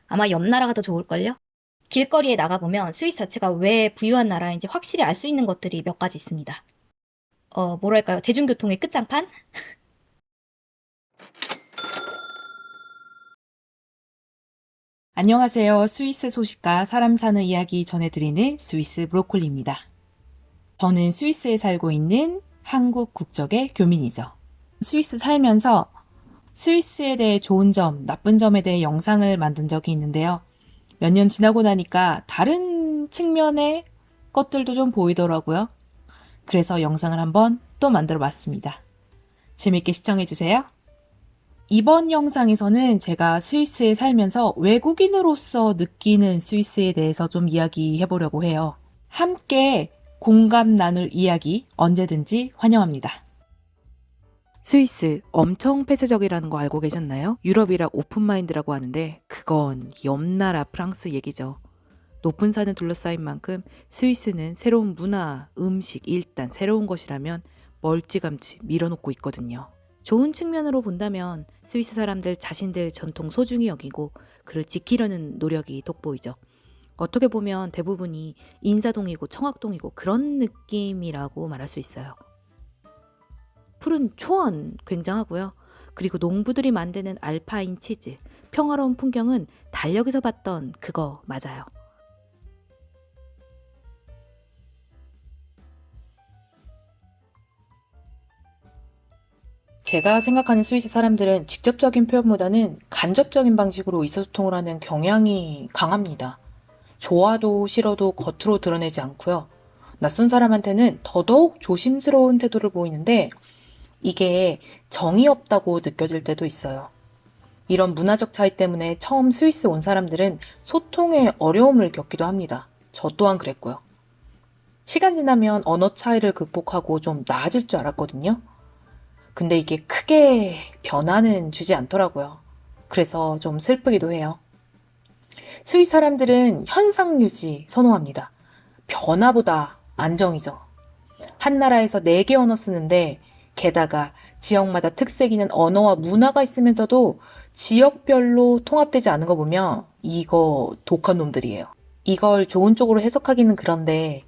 아마 옆 나라가 더 좋을걸요? 길거리에 나가보면 스위스 자체가 왜 부유한 나라인지 확실히 알 수 있는 것들이 몇 가지 있습니다. 뭐랄까요? 대중교통의 끝장판? 안녕하세요. 스위스 소식과 사람 사는 이야기 전해드리는 스위스 브로콜리입니다. 저는 스위스에 살고 있는 한국 국적의 교민이죠. 스위스 살면서 스위스에 대해 좋은 점, 나쁜 점에 대해 영상을 만든 적이 있는데요. 몇 년 지나고 나니까 다른 측면의 것들도 좀 보이더라고요. 그래서 영상을 한번 또 만들어 봤습니다. 재밌게 시청해주세요. 이번 영상에서는 제가 스위스에 살면서 외국인으로서 느끼는 스위스에 대해서 좀 이야기해 보려고 해요. 함께 공감 나눌 이야기 언제든지 환영합니다. 스위스 엄청 폐쇄적이라는 거 알고 계셨나요? 유럽이라 오픈마인드라고 하는데 그건 옆나라 프랑스 얘기죠. 높은 산에 둘러싸인 만큼 스위스는 새로운 문화, 음식, 일단 새로운 것이라면 멀찌감치 밀어놓고 있거든요. 좋은 측면으로 본다면 스위스 사람들 자신들 전통 소중히 여기고 그를 지키려는 노력이 돋보이죠. 어떻게 보면 대부분이 인사동이고 청학동이고 그런 느낌이라고 말할 수 있어요. 푸른 초원 굉장하고요. 그리고 농부들이 만드는 알파인 치즈, 평화로운 풍경은 달력에서 봤던 그거 맞아요. 제가 생각하는 스위스 사람들은 직접적인 표현보다는 간접적인 방식으로 의사소통을 하는 경향이 강합니다. 좋아도 싫어도 겉으로 드러내지 않고요. 낯선 사람한테는 더더욱 조심스러운 태도를 보이는데 이게 정이 없다고 느껴질 때도 있어요. 이런 문화적 차이 때문에 처음 스위스 온 사람들은 소통에 어려움을 겪기도 합니다. 저 또한 그랬고요. 시간 지나면 언어 차이를 극복하고 좀 나아질 줄 알았거든요. 근데 이게 크게 변화는 주지 않더라고요. 그래서 좀 슬프기도 해요. 스위스 사람들은 현상 유지 선호합니다. 변화보다 안정이죠. 한 나라에서 4개 언어 쓰는데 게다가 지역마다 특색 있는 언어와 문화가 있으면서도 지역별로 통합되지 않은 거 보면 이거 독한 놈들이에요. 이걸 좋은 쪽으로 해석하기는 그런데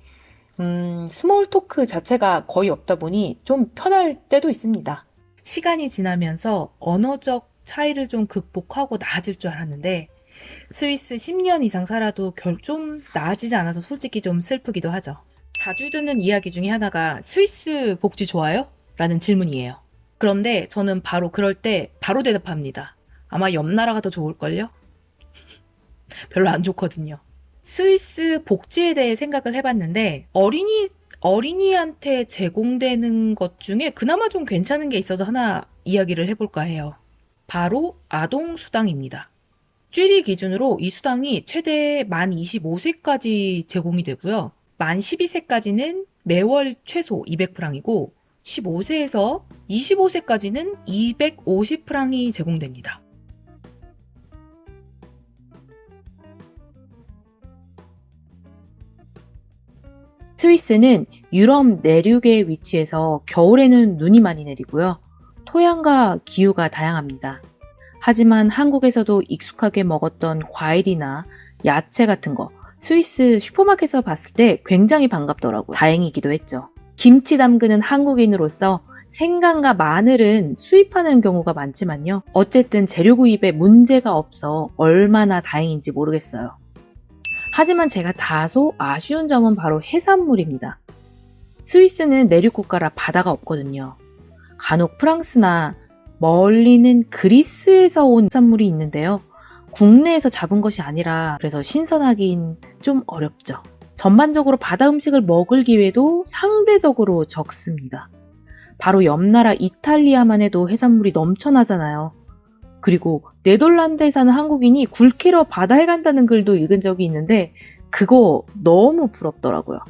스몰 토크 자체가 거의 없다 보니 좀 편할 때도 있습니다. 시간이 지나면서 언어적 차이를 좀 극복하고 나아질 줄 알았는데 스위스 10년 이상 살아도 좀 나아지지 않아서 솔직히 좀 슬프기도 하죠. 자주 듣는 이야기 중에 하나가 스위스 복지 좋아요? 라는 질문이에요. 그런데 저는 바로 그럴 때 바로 대답합니다. 아마 옆 나라가 더 좋을걸요? 별로 안 좋거든요. 스위스 복지에 대해 생각을 해봤는데 어린이한테 제공되는 것 중에 그나마 좀 괜찮은 게 있어서 하나 이야기를 해볼까 해요. 바로 아동수당입니다. 쥐리 기준으로 이 수당이 최대 만 25세까지 제공이 되고요. 만 12세까지는 매월 최소 200프랑이고 15세에서 25세까지는 250프랑이 제공됩니다. 스위스는 유럽 내륙에 위치해서 겨울에는 눈이 많이 내리고요. 토양과 기후가 다양합니다. 하지만 한국에서도 익숙하게 먹었던 과일이나 야채 같은 거 스위스 슈퍼마켓에서 봤을 때 굉장히 반갑더라고요. 다행이기도 했죠. 김치 담그는 한국인으로서 생강과 마늘은 수입하는 경우가 많지만요. 어쨌든 재료 구입에 문제가 없어 얼마나 다행인지 모르겠어요. 하지만 제가 다소 아쉬운 점은 바로 해산물입니다. 스위스는 내륙 국가라 바다가 없거든요. 간혹 프랑스나 멀리는 그리스에서 온 해산물이 있는데요. 국내에서 잡은 것이 아니라 그래서 신선하긴 좀 어렵죠. 전반적으로 바다 음식을 먹을 기회도 상대적으로 적습니다. 바로 옆 나라 이탈리아만 해도 해산물이 넘쳐나잖아요. 그리고 네덜란드에 사는 한국인이 굴 캐러 바다에 간다는 글도 읽은 적이 있는데 그거 너무 부럽더라고요.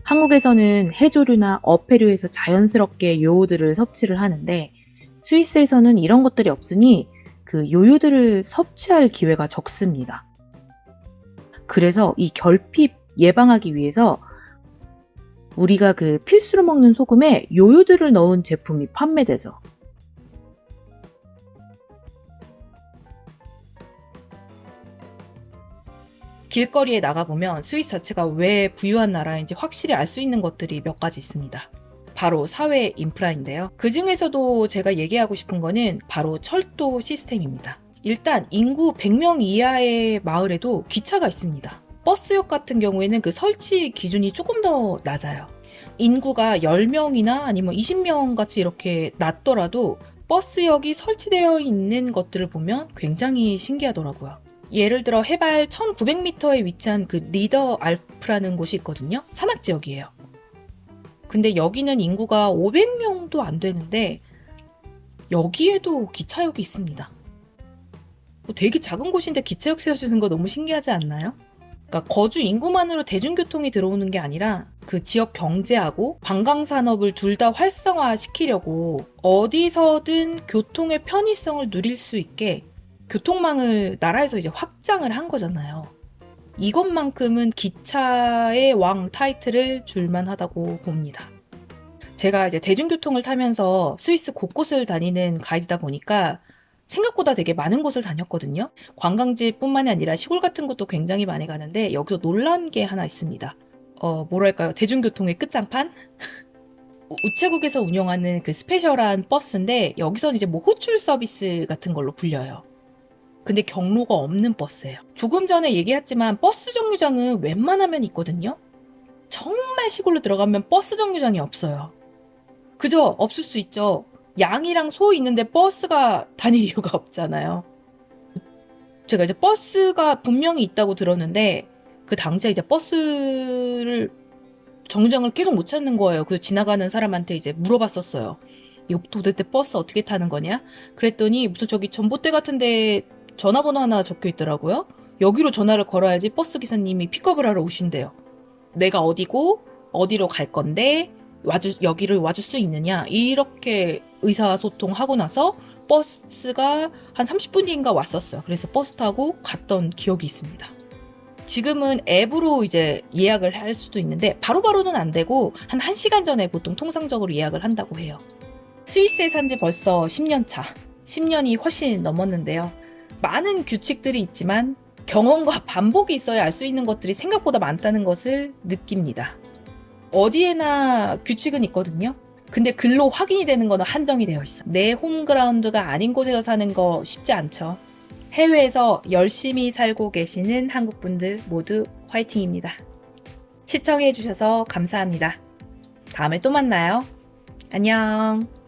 한국에서는 해조류나 어패류에서 자연스럽게 요오들을 섭취를 하는데 스위스에서는 이런 것들이 없으니 그 요요들을 섭취할 기회가 적습니다. 그래서 이 결핍 예방하기 위해서 우리가 그 필수로 먹는 소금에 요요들을 넣은 제품이 판매되죠. 길거리에 나가보면 스위스 자체가 왜 부유한 나라인지 확실히 알 수 있는 것들이 몇 가지 있습니다. 바로 사회 인프라인데요. 그 중에서도 제가 얘기하고 싶은 거는 바로 철도 시스템입니다. 일단 인구 100명 이하의 마을에도 기차가 있습니다. 버스역 같은 경우에는 그 설치 기준이 조금 더 낮아요. 인구가 10명이나 아니면 20명 같이 이렇게 낮더라도 버스역이 설치되어 있는 것들을 보면 굉장히 신기하더라고요. 예를 들어 해발 1900m에 위치한 그 리더 알프라는 곳이 있거든요. 산악지역이에요. 근데 여기는 인구가 500명도 안 되는데 여기에도 기차역이 있습니다. 되게 작은 곳인데 기차역 세워주는 거 너무 신기하지 않나요? 그러니까 거주 인구만으로 대중교통이 들어오는 게 아니라 그 지역 경제하고 관광산업을 둘 다 활성화시키려고 어디서든 교통의 편의성을 누릴 수 있게 교통망을 나라에서 이제 확장을 한 거잖아요. 이것만큼은 기차의 왕 타이틀을 줄만 하다고 봅니다. 제가 이제 대중교통을 타면서 스위스 곳곳을 다니는 가이드다 보니까 생각보다 되게 많은 곳을 다녔거든요. 관광지뿐만이 아니라 시골 같은 곳도 굉장히 많이 가는데 여기서 놀란 게 하나 있습니다. 뭐랄까요? 대중교통의 끝장판? 우체국에서 운영하는 그 스페셜한 버스인데 여기서는 이제 뭐 호출 서비스 같은 걸로 불려요. 근데 경로가 없는 버스예요. 조금 전에 얘기했지만 버스 정류장은 웬만하면 있거든요. 정말 시골로 들어가면 버스 정류장이 없어요. 그죠? 없을 수 있죠. 양이랑 소 있는데 버스가 다닐 이유가 없잖아요. 제가 이제 버스가 분명히 있다고 들었는데 그 당시에 이제 버스를 정류장을 계속 못 찾는 거예요. 그래서 지나가는 사람한테 이제 물어봤었어요. 이거 도대체 버스 어떻게 타는 거냐? 그랬더니 무슨 저기 전봇대 같은데 전화번호 하나 적혀 있더라고요. 여기로 전화를 걸어야지 버스 기사님이 픽업을 하러 오신대요. 내가 어디고 어디로 갈 건데 여기를 와줄 수 있느냐 이렇게 의사소통하고 나서 버스가 한 30분 뒤인가 왔었어요. 그래서 버스 타고 갔던 기억이 있습니다. 지금은 앱으로 이제 예약을 할 수도 있는데 바로바로는 안 되고 한 1시간 전에 보통 통상적으로 예약을 한다고 해요. 스위스에 산 지 벌써 10년 차, 10년이 훨씬 넘었는데요. 많은 규칙들이 있지만 경험과 반복이 있어야 알 수 있는 것들이 생각보다 많다는 것을 느낍니다. 어디에나 규칙은 있거든요. 근데 글로 확인이 되는 거는 한정이 되어 있어. 내 홈그라운드가 아닌 곳에서 사는 거 쉽지 않죠. 해외에서 열심히 살고 계시는 한국분들 모두 화이팅입니다. 시청해주셔서 감사합니다. 다음에 또 만나요. 안녕.